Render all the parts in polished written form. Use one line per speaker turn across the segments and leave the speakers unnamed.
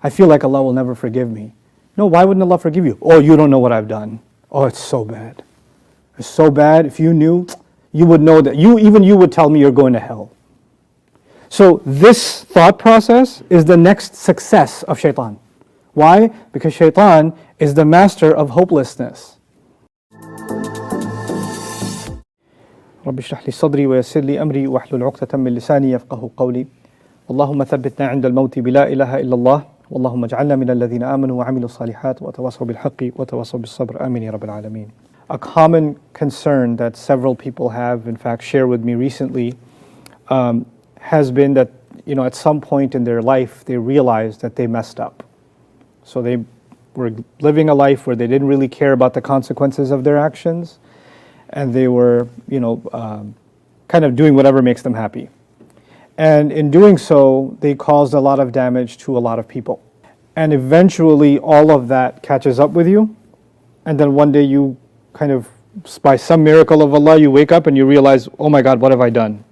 I feel like Allah will never forgive me. No, why wouldn't Allah forgive you? Oh, you don't know what I've done. Oh, it's so bad. It's so bad. If you knew, you would know that. Even you would tell me you're going to hell. So this thought process is the next success of Shaytan. Why? Because Shaytan is the master of hopelessness. رب اشرح لي صدري ويسر لي أمري واحلل عقدة من لساني يفقهوا قولي اللهم ثبتنا عند الموت بلا إله إلا الله واللهم اجعلنا من الذين آمنوا وعملوا الصالحات وتواصوا بالحق وتواصوا بالصبر آمين يا رب العالمين. A common concern that several people have, in fact, shared with me recently, has been that at some point in their life they realized that they messed up. So they were living a life where they didn't really care about the consequences of their actions, and they were kind of doing whatever makes them happy. And in doing so, they caused a lot of damage to a lot of people. And eventually all of that catches up with you, and then one day you kind of, by some miracle of Allah, you wake up and you realize, oh my God, what have I done?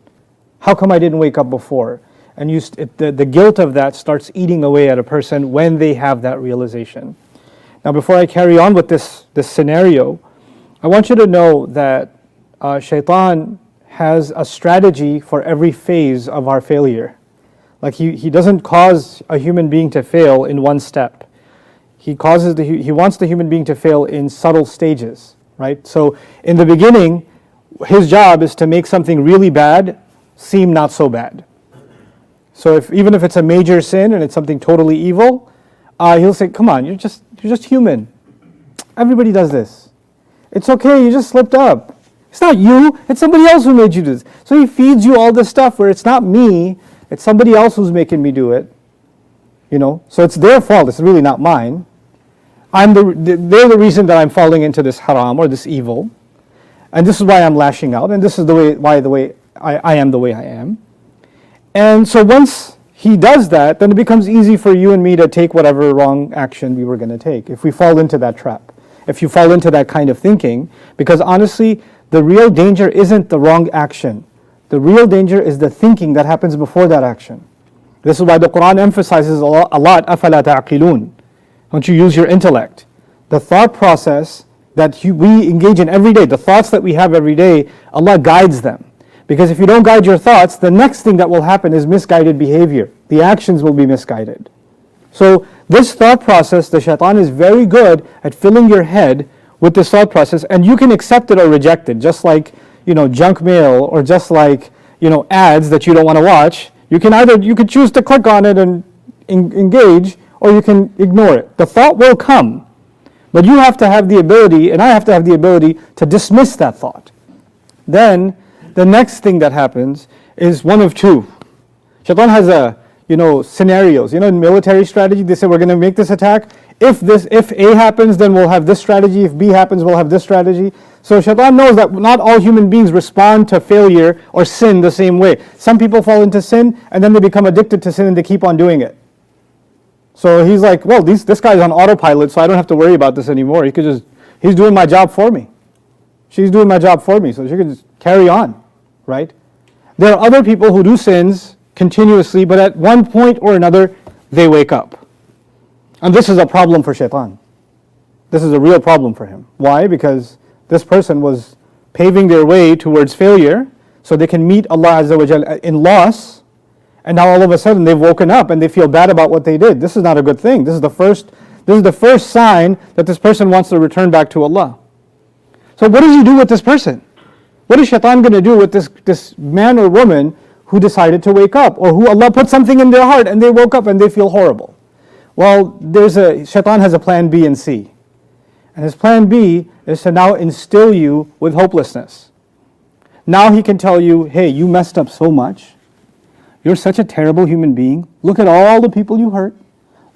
How come I didn't wake up before? And the guilt of that starts eating away at a person when they have that realization. Now before I carry on with this scenario, I want you to know that Shaytan has a strategy for every phase of our failure. Like he doesn't cause a human being to fail in one step. He wants the human being to fail in subtle stages, right? So in the beginning, his job is to make something really bad seem not so bad. So even if it's a major sin and it's something totally evil, he'll say, come on, you're just human. Everybody does this. It's okay, you just slipped up. It's not you, it's somebody else who made you do this. So he feeds you all this stuff where it's not me, it's somebody else who's making me do it. So it's their fault, it's really not mine. They're the reason that I'm falling into this haram or this evil. And this is why I'm lashing out, and this is why I am the way I am. And so once he does that, then it becomes easy for you and me to take whatever wrong action we were going to take, if we fall into that trap, if you fall into that kind of thinking. Because honestly, the real danger isn't the wrong action. The real danger is the thinking that happens before that action. This is why the Quran emphasizes a lot, أَفَلَا تَعْقِلُونَ. Don't you use your intellect? The thought process that we engage in every day, the thoughts that we have every day, Allah guides them. Because if you don't guide your thoughts, the next thing that will happen is misguided behavior. The actions will be misguided. So this thought process, the Shaytan is very good at filling your head with this thought process, and you can accept it or reject it, just like junk mail, or just like ads that you don't want to watch. You could choose to click on it and engage, or you can ignore it. The thought will come, but you have to have the ability, and I have to have the ability to dismiss that thought. Then the next thing that happens is one of two. Shaitan has scenarios. In military strategy, they say we're going to make this attack. If A happens, then we'll have this strategy. If B happens, we'll have this strategy. So Shaitan knows that not all human beings respond to failure or sin the same way. Some people fall into sin and then they become addicted to sin and they keep on doing it. So he's like, well, this guy's on autopilot, so I don't have to worry about this anymore. He's doing my job for me. She's doing my job for me, so she can just carry on, right? There are other people who do sins continuously, but at one point or another, they wake up. And this is a problem for Shaitan. This is a real problem for him. Why? Because this person was paving their way towards failure so they can meet Allah Azza wa Jal in loss, and now all of a sudden they've woken up and they feel bad about what they did. This is not a good thing. This is the first sign that this person wants to return back to Allah. So what does he do with this person? What is Shaitan going to do with this man or woman who decided to wake up, or who Allah put something in their heart and they woke up and they feel horrible? Well, Shaitan has a plan B and C. And his plan B is to now instill you with hopelessness. Now he can tell you, hey, you messed up so much. You're such a terrible human being. Look at all the people you hurt.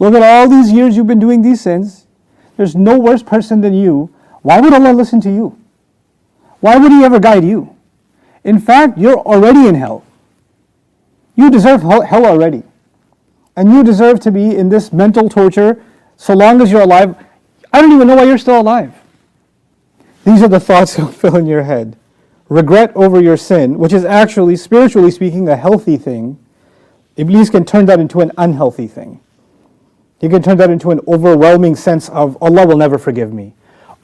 Look at all these years you've been doing these sins. There's no worse person than you. Why would Allah listen to you? Why would He ever guide you? In fact, you're already in hell. You deserve hell already. And you deserve to be in this mental torture so long as you're alive. I don't even know why you're still alive. These are the thoughts that fill in your head. Regret over your sin, which is actually, spiritually speaking, a healthy thing. Iblis can turn that into an unhealthy thing. You can turn that into an overwhelming sense of Allah will never forgive me.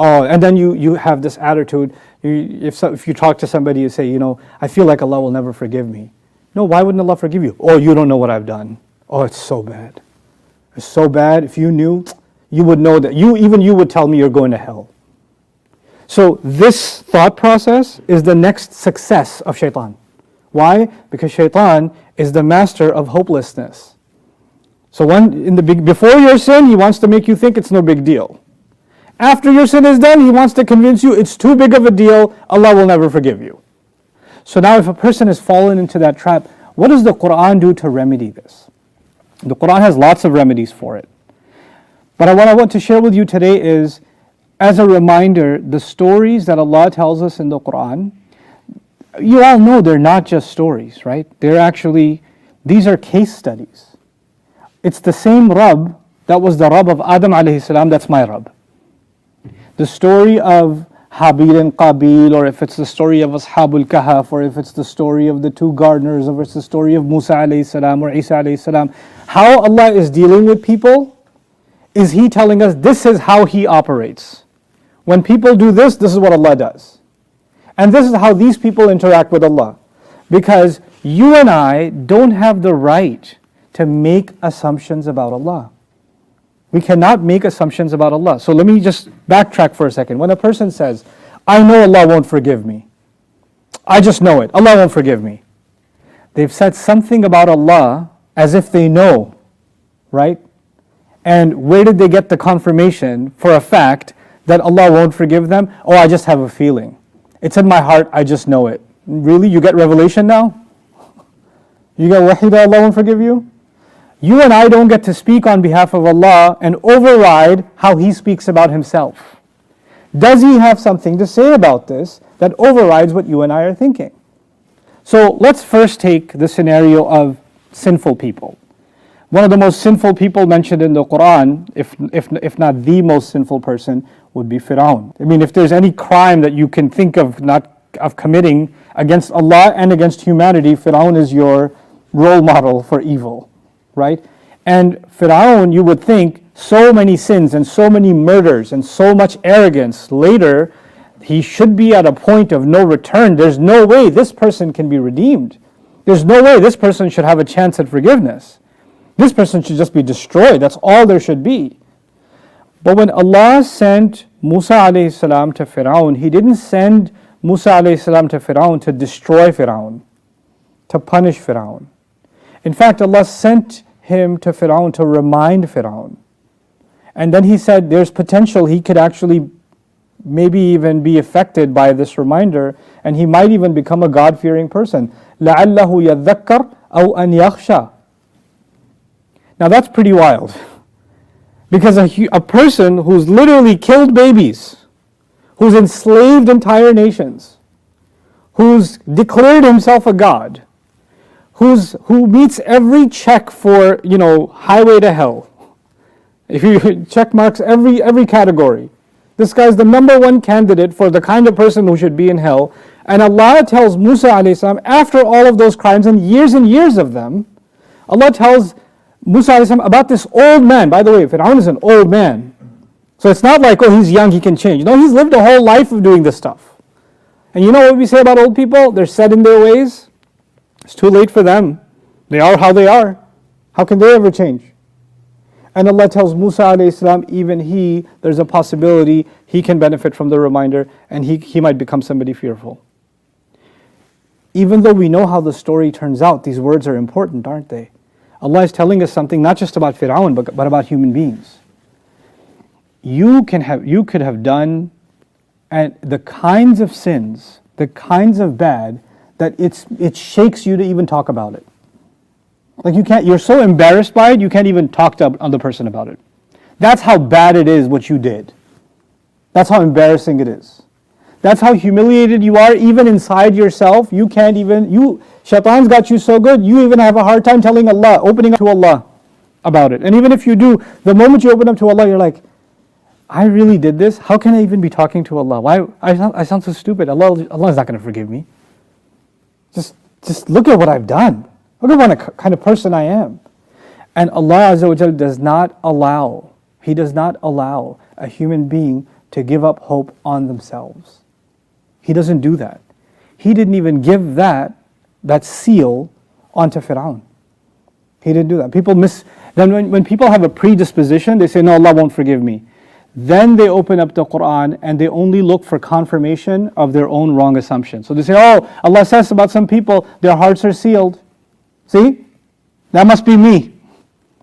Oh, and then you have this attitude. If you talk to somebody, you say, I feel like Allah will never forgive me. No, why wouldn't Allah forgive you? Oh, you don't know what I've done. Oh, it's so bad. It's so bad. If you knew, you would know that. Even you would tell me you're going to hell. So this thought process is the next success of Shaytan. Why? Because Shaytan is the master of hopelessness. So before your sin, he wants to make you think it's no big deal. After your sin is done, he wants to convince you it's too big of a deal, Allah will never forgive you. So now if a person has fallen into that trap, what does the Quran do to remedy this? The Quran has lots of remedies for it. But what I want to share with you today is, as a reminder, the stories that Allah tells us in the Quran, you all know they're not just stories, right? These are case studies. It's the same Rabb that was the Rabb of Adam alayhi salam, that's my Rabb. The story of Habil and Qabil, or if it's the story of Ashabul Kahf, or if it's the story of the two gardeners, or if it's the story of Musa alayhi salam or Isa alayhi salam, how Allah is dealing with people is He telling us this is how He operates. When people do this, this is what Allah does. And this is how these people interact with Allah. Because you and I don't have the right to make assumptions about Allah. We cannot make assumptions about Allah. So let me just backtrack for a second. When a person says, I know Allah won't forgive me. I just know it. Allah won't forgive me. They've said something about Allah as if they know, right? And where did they get the confirmation for a fact that Allah won't forgive them? Oh, I just have a feeling. It's in my heart, I just know it. Really? You get revelation now? You get wahi that Allah won't forgive you? You and I don't get to speak on behalf of Allah and override how He speaks about Himself. Does He have something to say about this that overrides what you and I are thinking? So let's first take the scenario of sinful people. One of the most sinful people mentioned in the Quran, if not the most sinful person, would be Fir'aun. I mean, if there's any crime that you can think of committing against Allah and against humanity, Fir'aun is your role model for evil, right? And Fir'aun, you would think, so many sins and so many murders and so much arrogance, later he should be at a point of no return. There's no way this person can be redeemed. There's no way this person should have a chance at forgiveness. This person should just be destroyed. That's all there should be. But when Allah sent Musa alayhi salam to Fir'aun, He didn't send Musa alayhi salam to Fir'aun to destroy Fir'aun, to punish Fir'aun. In fact, Allah sent him to Fir'aun to remind Fir'aun. And then He said there's potential he could actually maybe even be affected by this reminder, and he might even become a God-fearing person. لَعَلَّهُ يَذَّكَّرْ أَوْ أَنْ يَخْشَى. Now that's pretty wild. Because a person who's literally killed babies, who's enslaved entire nations, who's declared himself a god, who meets every check for, highway to hell. If you check marks every category. This guy's the number one candidate for the kind of person who should be in hell. And Allah tells Musa alayhi salam, after all of those crimes and years of them, Allah tells Musa alayhi salam about this old man. By the way, Fir'aun is an old man. So it's not like, oh, he's young, he can change. No, he's lived a whole life of doing this stuff. And you know what we say about old people? They're set in their ways. It's too late for them. They are how they are. How can they ever change? And Allah tells Musa alayhi salam, even there's a possibility he can benefit from the reminder, and he might become somebody fearful. Even though we know how the story turns out, these words are important, aren't they? Allah is telling us something not just about Fir'aun, but about human beings. You could have done the kinds of sins, the kinds of bad, that it shakes you to even talk about it. Like you're so embarrassed by it, you can't even talk to another person about it. That's how bad it is what you did. That's how embarrassing it is. That's how humiliated you are even inside yourself. Shaitan's got you so good, you even have a hard time telling Allah, opening up to Allah about it. And even if you do, the moment you open up to Allah, you're like, I really did this? How can I even be talking to Allah? Why? I sound so stupid. Allah is not going to forgive me. Just look at what I've done. Look at what kind of person I am. And Allah Azza wa Jal does not allow, He does not allow a human being to give up hope on themselves. He doesn't do that. He didn't even give that seal onto Fir'aun. He didn't do that. Then when people have a predisposition, they say, no, Allah won't forgive me. Then they open up the Quran and they only look for confirmation of their own wrong assumption. So they say, oh, Allah says about some people, their hearts are sealed. See? That must be me.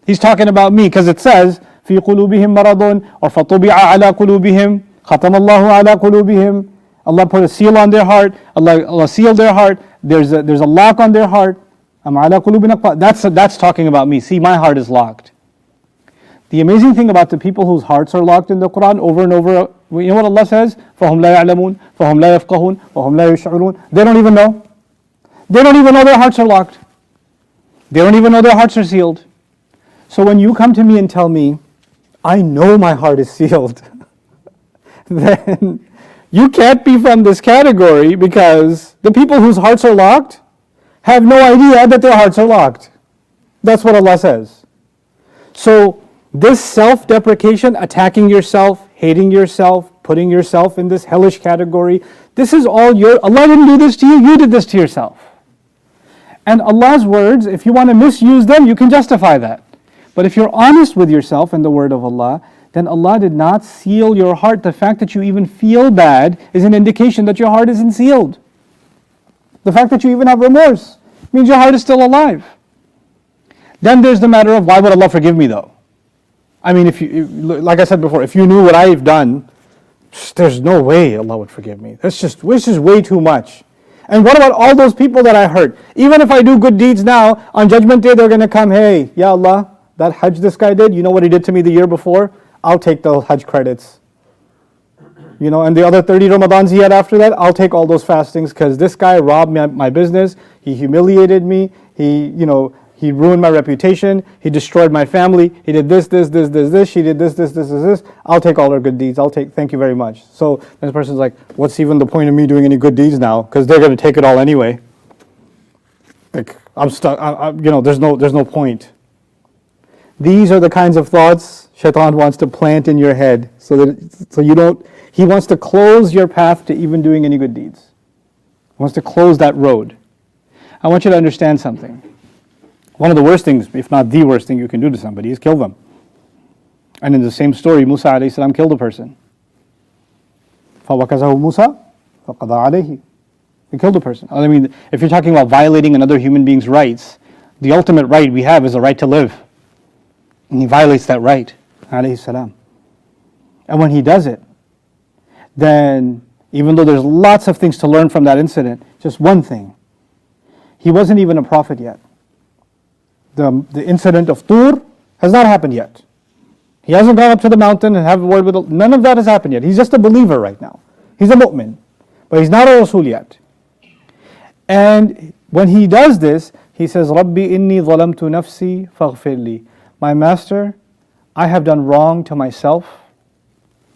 He's talking about me because it says, في قلوبهم مرض or فطبع على قلوبهم ختم الله على قلوبهم. Allah put a seal on their heart. Allah sealed their heart. There's a lock on their heart. That's talking about me. See, my heart is locked. The amazing thing about the people whose hearts are locked in the Quran over and over, you know what Allah says? فَهُمْ لَا يَعْلَمُونَ فَهُمْ لَا يَفْقَهُونَ وَهُمْ لَا يَشْعُرُونَ. They don't even know. They don't even know their hearts are locked. They don't even know their hearts are sealed. So when you come to me and tell me, I know my heart is sealed, then you can't be from this category, because the people whose hearts are locked have no idea that their hearts are locked. That's what Allah says. So this self-deprecation, attacking yourself, hating yourself, putting yourself in this hellish category, this is all Allah didn't do this to you, you did this to yourself. And Allah's words, if you want to misuse them, you can justify that. But if you're honest with yourself and the word of Allah, then Allah did not seal your heart. The fact that you even feel bad is an indication that your heart isn't sealed. The fact that you even have remorse means your heart is still alive. Then there's the matter of, why would Allah forgive me though? I mean, like I said before, if you knew what I've done, there's no way Allah would forgive me. It's just way too much. And what about all those people that I hurt? Even if I do good deeds now, on Judgment Day they're going to come, hey, Ya Allah, that Hajj this guy did, you know what he did to me the year before? I'll take the Hajj credits. You know, and the other 30 Ramadans he had after that, I'll take all those fastings, because this guy robbed my business, he humiliated me, he ruined my reputation, he destroyed my family, he did this, she did this. I'll take all her good deeds, thank you very much. So this person's like, what's even the point of me doing any good deeds now? Because they're going to take it all anyway. Like, I'm stuck, there's no point. These are the kinds of thoughts Shaytan wants to plant in your head, he wants to close your path to even doing any good deeds. He wants to close that road. I want you to understand something. One of the worst things, if not the worst thing you can do to somebody, is kill them. And in the same story, Musa alayhi salam killed a person. فَوَكَزَهُ مُوسَى فَقَضَى عَلَيْهِ. He killed a person. I mean, if you're talking about violating another human being's rights, the ultimate right we have is the right to live. And he violates that right, alayhi salam. And when he does it, then even though there's lots of things to learn from that incident, just one thing. He wasn't even a prophet yet. The incident of Tur has not happened yet. He hasn't gone up to the mountain and have a word with Allah. None of that has happened yet. He's just a believer right now. He's a mu'min. But he's not a Rasul yet. And when he does this, he says, Rabbi inni zalamtu nafsi faghfir li. My master, I have done wrong to myself.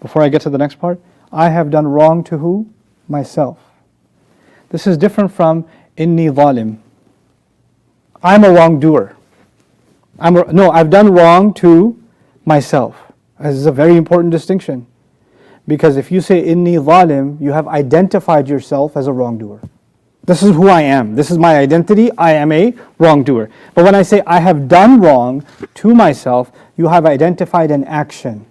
Before I get to the next part, I have done wrong to who? Myself. This is different from inni zalim. I'm a wrongdoer. I've done wrong to myself. This is a very important distinction. Because if you say inni zalim, you have identified yourself as a wrongdoer. This is who I am. This is my identity. I am a wrongdoer. But when I say I have done wrong to myself, you have identified an action.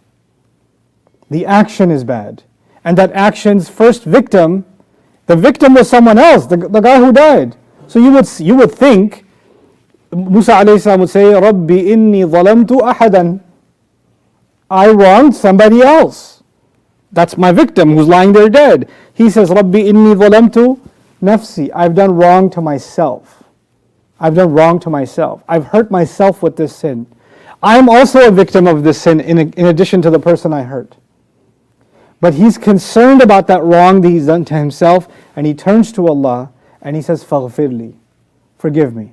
The action is bad. And that action's first victim, the victim was someone else, the guy who died. So you would think, Musa alayhi salam would say, Rabbi inni zalamtu ahadan. I wronged somebody else. That's my victim who's lying there dead. He says, Rabbi inni zalamtu nafsi. I've done wrong to myself. I've done wrong to myself. I've hurt myself with this sin. I'm also a victim of this sin in addition to the person I hurt. But he's concerned about that wrong that he's done to himself, and he turns to Allah and he says, Faghfirli, forgive me.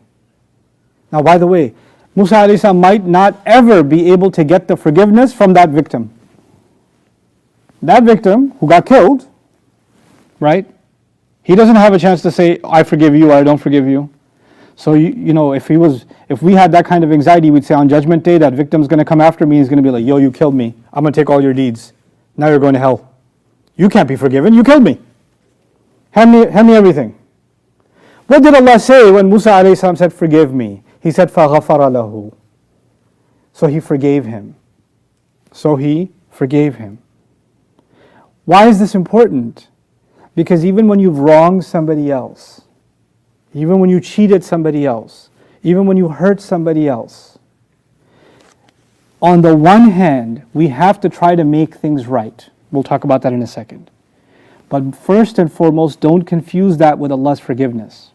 Now, by the way, Musa alayhi salam might not ever be able to get the forgiveness from that victim. That victim who got killed, right? He doesn't have a chance to say, I forgive you or I don't forgive you. So if we had that kind of anxiety, we'd say on Judgment Day that victim's going to come after me. He's going to be like, yo, you killed me. I'm going to take all your deeds. Now you're going to hell. You can't be forgiven. You killed me. Hand me everything. What did Allah say when Musa alayhi salam said, forgive me? He said, فَغَفَرَ لَهُ. So He forgave him. Why is this important? Because even when you've wronged somebody else, even when you cheated somebody else, even when you hurt somebody else, on the one hand, we have to try to make things right. We'll talk about that in a second. But first and foremost, don't confuse that with Allah's forgiveness.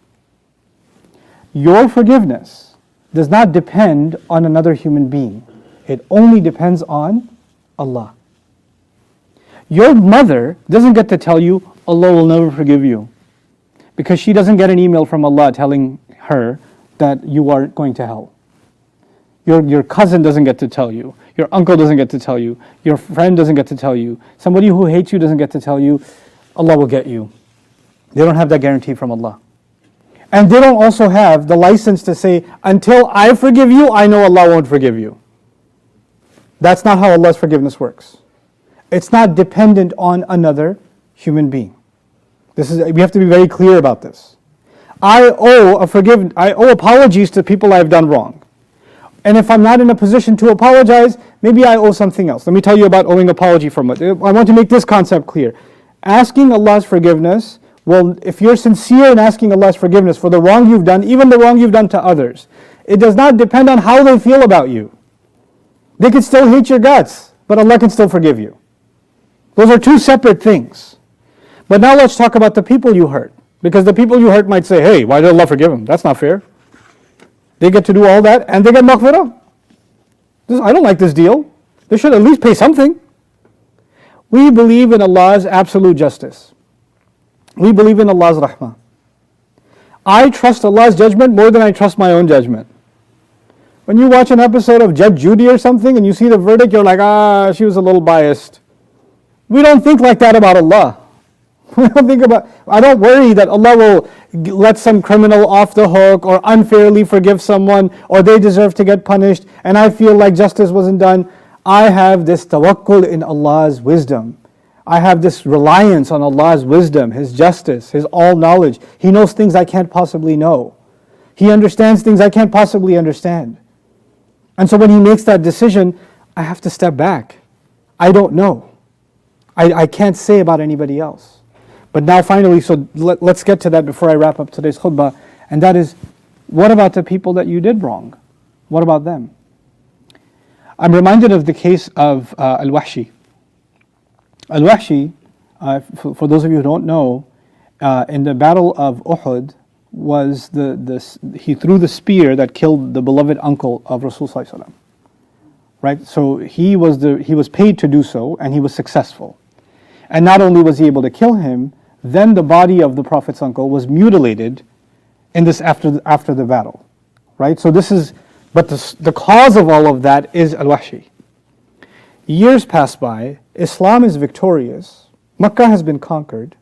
Your forgiveness does not depend on another human being. It only depends on Allah. Your mother doesn't get to tell you, Allah will never forgive you, because she doesn't get an email from Allah telling her that you are going to hell. Your cousin doesn't get to tell you. Your uncle doesn't get to tell you. Your friend doesn't get to tell you. Somebody who hates you doesn't get to tell you, Allah will get you. They don't have that guarantee from Allah. And they don't also have the license to say, until I forgive you, I know Allah won't forgive you. That's not how Allah's forgiveness works. It's not dependent on another human being. We have to be very clear about this. I owe apologies to people I've done wrong. And if I'm not in a position to apologize, maybe I owe something else. Let me tell you about owing apology from it. I want to make this concept clear. Asking Allah's forgiveness, well, if you're sincere in asking Allah's forgiveness for the wrong you've done, even the wrong you've done to others, it does not depend on how they feel about you. They could still hate your guts, but Allah can still forgive you. Those are two separate things. But now let's talk about the people you hurt. Because the people you hurt might say, hey, why did Allah forgive him? That's not fair. They get to do all that and they get maghfirah. I don't like this deal. They should at least pay something. We believe in Allah's absolute justice. We believe in Allah's rahmah. I trust Allah's judgment more than I trust my own judgment. When you watch an episode of Judge Judy or something and you see the verdict, you're like, she was a little biased. We don't think like that about Allah. I don't worry that Allah will let some criminal off the hook or unfairly forgive someone or they deserve to get punished and I feel like justice wasn't done. I have this tawakkul in Allah's wisdom. I have this reliance on Allah's wisdom, His justice, His all knowledge. He knows things I can't possibly know. He understands things I can't possibly understand. And so when He makes that decision, I have to step back. I don't know. I can't say about anybody else. But now finally, so let's get to that before I wrap up today's khutbah. And that is, what about the people that you did wrong? What about them? I'm reminded of the case of Al-Wahshi. Al-Wahshi, for those of you who don't know, in the battle of Uhud, he threw the spear that killed the beloved uncle of Rasulullah. Right? So he was paid to do so, and he was successful. And not only was he able to kill him, then the body of the Prophet's uncle was mutilated in this after the battle. Right? So but the cause of all of that is Al-Wahshi. Years pass by, Islam is victorious, Makkah has been conquered,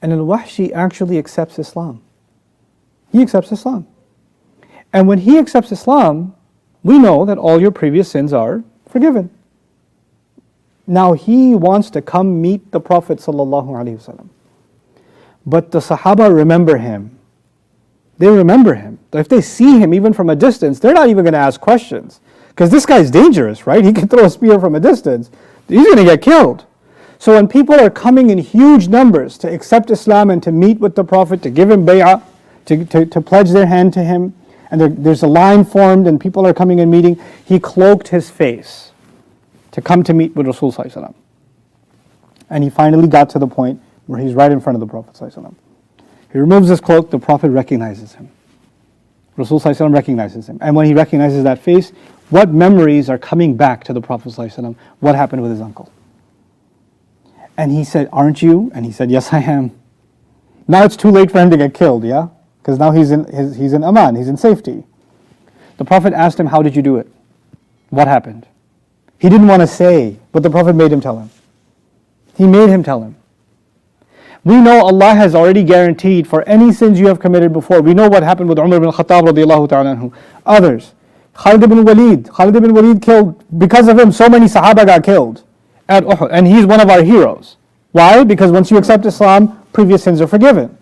and Al-Wahshi actually accepts Islam. He accepts Islam. And when he accepts Islam, we know that all your previous sins are forgiven. Now he wants to come meet the Prophet ﷺ. But the Sahaba remember him. They remember him. If they see him even from a distance, they're not even going to ask questions. Because this guy's dangerous, right? He can throw a spear from a distance. He's going to get killed. So when people are coming in huge numbers to accept Islam and to meet with the Prophet, to give him bay'ah, to pledge their hand to him, and there's a line formed and people are coming and meeting, he cloaked his face to come to meet with Rasulullah. And he finally got to the point where he's right in front of the Prophet. He removes his cloak, the Prophet recognizes him. Rasulullah recognizes him. And when he recognizes that face, what memories are coming back to the Prophet? What happened with his uncle? And he said, aren't you? And he said, yes, I am. Now it's too late for him to get killed, yeah? Because now he's in aman, he's in safety. The Prophet asked him, how did you do it? What happened? He didn't want to say, but the Prophet made him tell him. He made him tell him. We know Allah has already guaranteed for any sins you have committed before. We know what happened with Umar ibn Khattab radiallahu ta'ala anhu. Others. Khalid ibn Walid killed, because of him so many Sahaba got killed at Uhud, and he's one of our heroes. Why? Because once you accept Islam, previous sins are forgiven.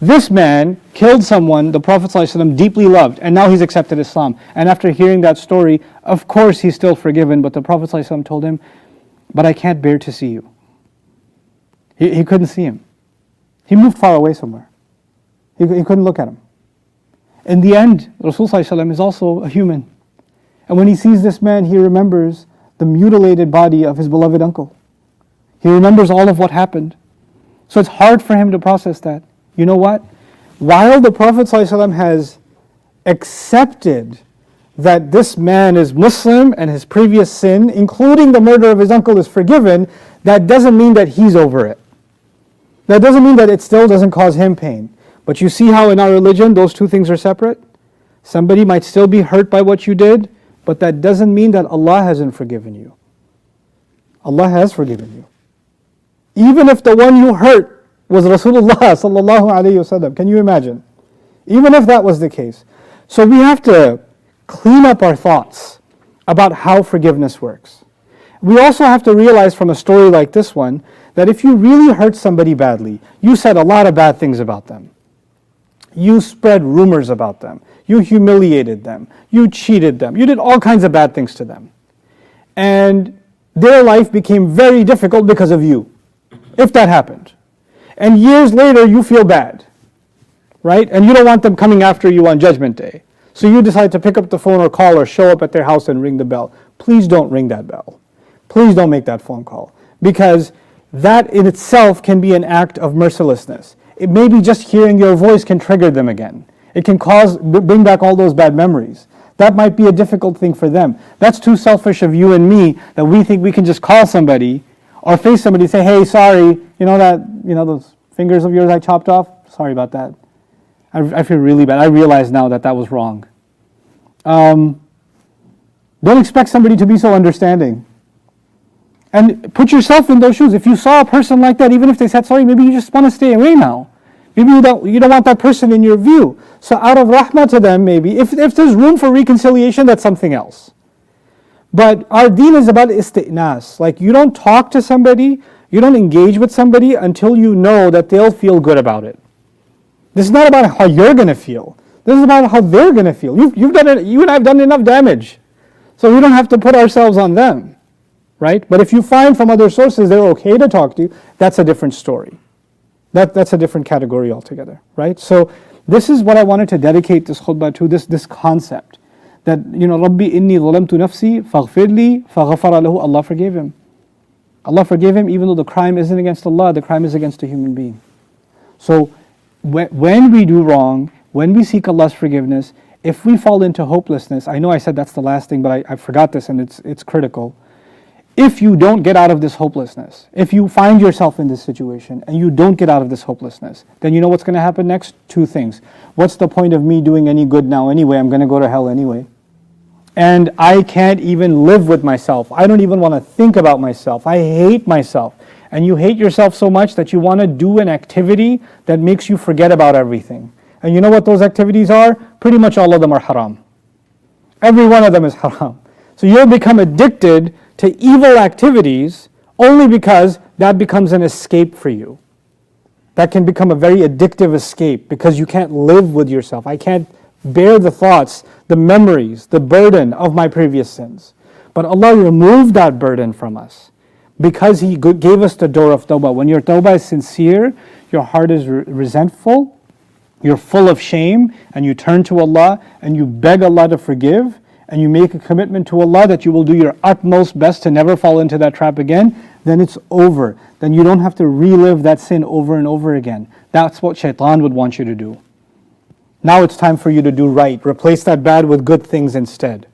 This man killed someone the Prophet ﷺ deeply loved, and now he's accepted Islam. And after hearing that story, of course he's still forgiven, but the Prophet ﷺ told him, but I can't bear to see you. He couldn't see him. He moved far away somewhere. He couldn't look at him. In the end, Rasul ﷺ is also a human. And when he sees this man, he remembers the mutilated body of his beloved uncle. He remembers all of what happened. So it's hard for him to process that. You know what? While the Prophet ﷺ has accepted that this man is Muslim and his previous sin, including the murder of his uncle, is forgiven, that doesn't mean that he's over it. That doesn't mean that it still doesn't cause him pain. But you see how in our religion those two things are separate? Somebody might still be hurt by what you did, but that doesn't mean that Allah hasn't forgiven you. Allah has forgiven you. Even if the one you hurt was Rasulullah sallallahu alayhi wasallam. Can you imagine? Even if that was the case. So we have to clean up our thoughts about how forgiveness works. We also have to realize from a story like this one that if you really hurt somebody badly, you said a lot of bad things about them. You spread rumors about them. You humiliated them. You cheated them. You did all kinds of bad things to them. And their life became very difficult because of you, if that happened. And years later, you feel bad, right? And you don't want them coming after you on Judgment Day. So you decide to pick up the phone or call or show up at their house and ring the bell. Please don't ring that bell. Please don't make that phone call. Because that in itself can be an act of mercilessness. It may be just hearing your voice can trigger them again. It can bring back all those bad memories. That might be a difficult thing for them. That's too selfish of you and me that we think we can just call somebody or face somebody and say, hey, sorry, those fingers of yours I chopped off? Sorry about that. I feel really bad. I realize now that was wrong. Don't expect somebody to be so understanding. And put yourself in those shoes. If you saw a person like that, even if they said sorry, maybe you just want to stay away now. Maybe you don't want that person in your view. So out of rahmah to them, maybe, if there's room for reconciliation, that's something else. But our deen is about isti'nas. Like you don't talk to somebody, you don't engage with somebody until you know that they'll feel good about it. This is not about how you're going to feel. This is about how they're going to feel. You and I have done enough damage. So we don't have to put ourselves on them. Right? But if you find from other sources they're okay to talk to you, that's a different story. That's a different category altogether. Right? So this is what I wanted to dedicate this khutbah to, this concept. That, Rabbi inni zalamtu nafsi faghfirli faghfara lahu. Allah forgave him. Allah forgave him even though the crime isn't against Allah, the crime is against a human being. So when we do wrong, when we seek Allah's forgiveness, if we fall into hopelessness, I know I said that's the last thing, but I forgot this and it's critical. If you don't get out of this hopelessness, if you find yourself in this situation and you don't get out of this hopelessness, then you know what's going to happen next? Two things. What's the point of me doing any good now anyway? I'm going to go to hell anyway. And I can't even live with myself. I don't even want to think about myself. I hate myself. And you hate yourself so much that you want to do an activity that makes you forget about everything. And you know what those activities are? Pretty much all of them are haram. Every one of them is haram. So you'll become addicted to evil activities only because that becomes an escape for you. That can become a very addictive escape because you can't live with yourself. I can't bear the thoughts, the memories, the burden of my previous sins. But Allah removed that burden from us because He gave us the door of Tawba. When your Tawba is sincere, your heart is resentful, you're full of shame, and you turn to Allah and you beg Allah to forgive, and you make a commitment to Allah that you will do your utmost best to never fall into that trap again, then it's over. Then you don't have to relive that sin over and over again. That's what Shaytan would want you to do. Now it's time for you to do right. Replace that bad with good things instead.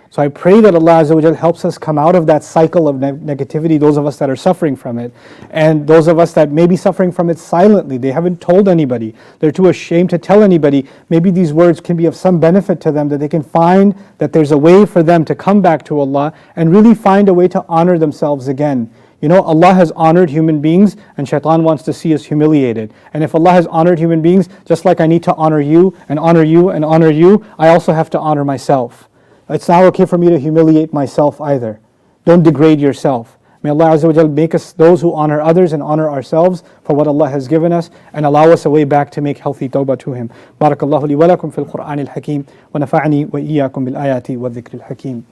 So I pray that Allah Azza wa Jal helps us come out of that cycle of negativity, those of us that are suffering from it, and those of us that may be suffering from it silently. They haven't told anybody. They're too ashamed to tell anybody. Maybe these words can be of some benefit to them, that they can find that there's a way for them to come back to Allah and really find a way to honor themselves again. You know, Allah has honored human beings and Shaytan wants to see us humiliated. And if Allah has honored human beings, just like I need to honor you and honor you and honor you, I also have to honor myself. It's not okay for me to humiliate myself either. Don't degrade yourself. May Allah Azza wa Jal make us those who honor others and honor ourselves for what Allah has given us, and allow us a way back to make healthy tawbah to Him. Barakallahu li wa lakum fil Qur'an al-Hakim, wa nafa'ani wa iyyakum bil ayati wa dhikri al-Hakim.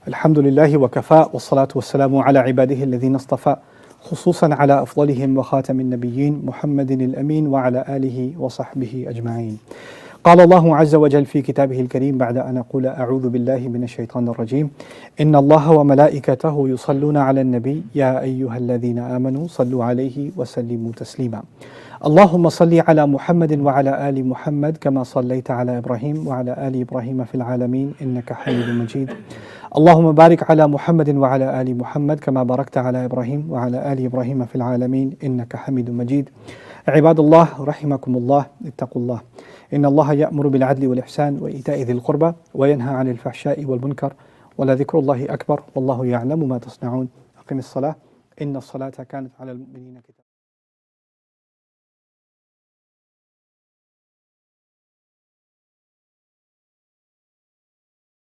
Alhamdulillahi wa kafa, wa salatu wa salamu ala ibadihi alladhina istafa, خصوصا على أفضلهم وخاتم النبيين محمد الأمين وعلى آله وصحبه أجمعين. قال الله عز وجل في كتابه الكريم بعد أن أقول أعوذ بالله من الشيطان الرجيم إن الله وملائكته يصلون على النبي يا أيها الذين آمنوا صلوا عليه وسلموا تسليما. اللهم صل على محمد وعلى آل محمد كما صليت على إبراهيم وعلى آل إبراهيم في العالمين إنك حميد مجيد. اللهم بارك على محمد وعلى آل محمد كما باركت على إبراهيم وعلى آل إبراهيم في العالمين إنك حميد مجيد. عباد الله رحمكم الله، اتقوا الله. إن الله يأمر بالعدل والإحسان وإيتاء ذي القربى وينهى عن الفحشاء والمنكر ولذكر الله أكبر والله يعلم ما تصنعون. أقم الصلاة إن الصلاة كانت على المؤمنين كتابا